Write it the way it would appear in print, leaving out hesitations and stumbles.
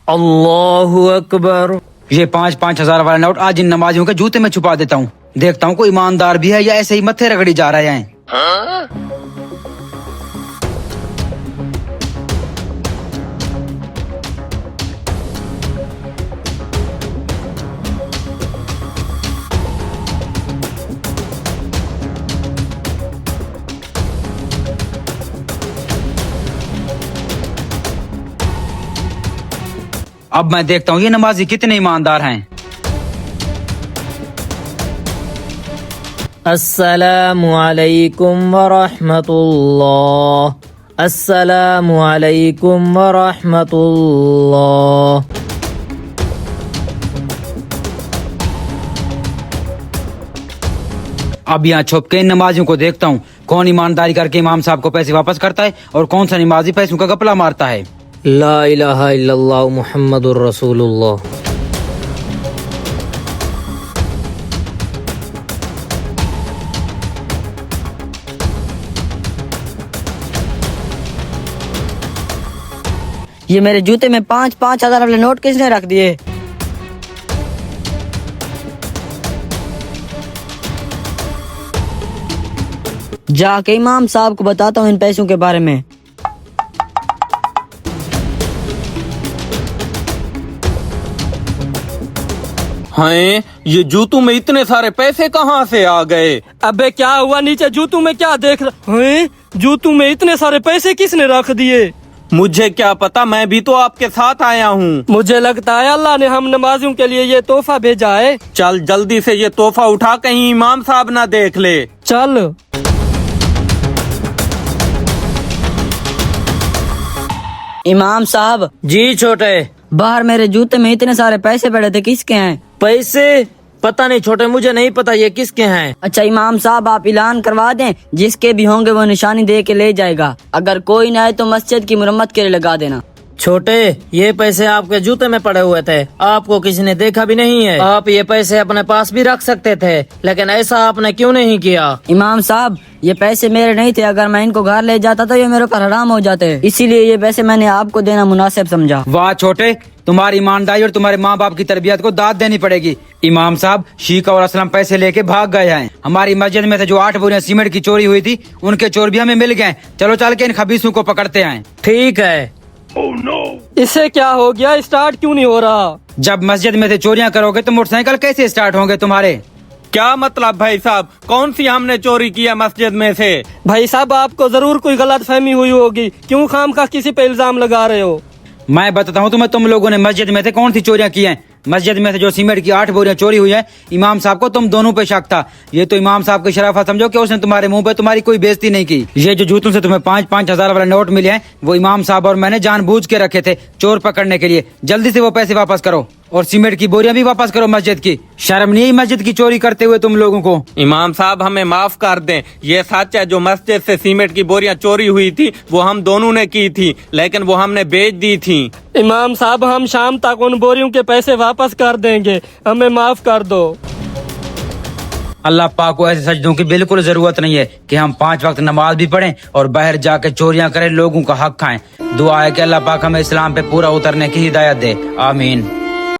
اللہ اکبر. یہ 5,000 والا نوٹ آج ان نمازیوں کے جوتے میں چھپا دیتا ہوں. دیکھتا ہوں کوئی ایماندار بھی ہے یا ایسے ہی متھے رگڑی جا رہے ہیں. اب میں دیکھتا ہوں یہ نمازی کتنے ایماندار ہیں. السلام علیکم ورحمۃ اللہ. السلام علیکم ورحمۃ اللہ. اب یہاں چھپ کے ان نمازیوں کو دیکھتا ہوں کون ایمانداری کر کے امام صاحب کو پیسے واپس کرتا ہے اور کون سا نمازی پیسوں کا گپلا مارتا ہے. لا الہ الا اللہ محمد الرسول اللہ. یہ میرے جوتے میں 5,000 والے نوٹ کس نے رکھ دیے؟ جا کے امام صاحب کو بتاتا ہوں ان پیسوں کے بارے میں. ہاں یہ جوتوں میں اتنے سارے پیسے کہاں سے آ گئے؟ ابے کیا ہوا؟ نیچے جوتوں میں کیا دیکھ رہا؟ جوتوں میں اتنے سارے پیسے کس نے رکھ دیے؟ مجھے کیا پتا، میں بھی تو آپ کے ساتھ آیا ہوں. مجھے لگتا ہے اللہ نے ہم نمازیوں کے لیے یہ تحفہ بھیجا ہے. چل جلدی سے یہ تحفہ اٹھا، کہیں امام صاحب نہ دیکھ لے. چل. امام صاحب جی چھوٹے. باہر میرے جوتے میں اتنے سارے پیسے پڑے تھے، کس کے ہیں؟ پیسے پتہ نہیں چھوٹے، مجھے نہیں پتا یہ کس کے ہیں. اچھا امام صاحب آپ اعلان کروا دیں، جس کے بھی ہوں گے وہ نشانی دے کے لے جائے گا. اگر کوئی نہ آئے تو مسجد کی مرمت کے لیے لگا دینا. چھوٹے یہ پیسے آپ کے جوتے میں پڑے ہوئے تھے، آپ کو کسی نے دیکھا بھی نہیں ہے. آپ یہ پیسے اپنے پاس بھی رکھ سکتے تھے، لیکن ایسا آپ نے کیوں نہیں کیا؟ امام صاحب یہ پیسے میرے نہیں تھے، اگر میں ان کو گھر لے جاتا تو یہ میرے پر حرام ہو جاتے، اسی لیے یہ پیسے میں نے آپ کو دینا مناسب سمجھا. واہ چھوٹے، تمہاری ایمانداری اور تمہارے ماں باپ کی تربیت کو داد دینی پڑے گی. امام صاحب شیخ اور اسلم پیسے لے کے بھاگ گئے ہیں. ہماری مسجد میں سے جو 8 بوریاں سیمنٹ کی چوری ہوئی تھی ان کے چور بھی ہمیں مل گئے. چلو چل کے ان خبیثوں کو پکڑتے ہیں. ٹھیک ہے. اسے کیا ہو گیا؟ اسٹارٹ کیوں نہیں ہو رہا؟ جب مسجد میں سے چوریاں کرو گے تو موٹر سائیکل کیسے اسٹارٹ ہوں گے تمہارے؟ کیا مطلب بھائی صاحب؟ کون سی ہم نے چوری کیا مسجد میں سے؟ بھائی صاحب آپ کو ضرور کوئی غلط فہمی ہوئی ہوگی، کیوں خام خواہ کسی پہ الزام لگا رہے ہو؟ میں بتاتا ہوں تمہیں، تم لوگوں نے مسجد میں سے کون سی چوریاں کی ہیں. مسجد میں سے جو سیمنٹ کی 8 بوریاں چوری ہوئی ہیں، امام صاحب کو تم دونوں پہ شک تھا. یہ تو امام صاحب کی شرافت سمجھو کہ اس نے تمہارے منہ پہ تمہاری کوئی بےزتی نہیں کی. یہ جو جوتوں سے تمہیں 5,000 والے نوٹ ملے ہیں وہ امام صاحب اور میں نے جان بوجھ کے رکھے تھے چور پکڑنے کے لیے. جلدی سے وہ پیسے واپس کرو اور سیمنٹ کی بوریاں بھی واپس کرو مسجد کی. شرم نہیں مسجد کی چوری کرتے ہوئے تم لوگوں کو؟ امام صاحب ہمیں معاف کر دیں. یہ سچ ہے، جو مسجد سے سیمنٹ کی بوریاں چوری ہوئی تھی وہ ہم دونوں نے کی تھی، لیکن وہ ہم نے بیچ دی تھی. امام صاحب ہم شام تک ان بوریوں کے پیسے واپس کر دیں گے، ہمیں معاف کر دو. اللہ پاک کو ایسے سجدوں کی بالکل ضرورت نہیں ہے کہ ہم 5 وقت نماز بھی پڑھیں اور باہر جا کے چوریاں کریں، لوگوں کا حق کھائیں. دعا ہے کہ اللہ پاک ہمیں اسلام پہ پورا اترنے کی ہدایت دے. آمین.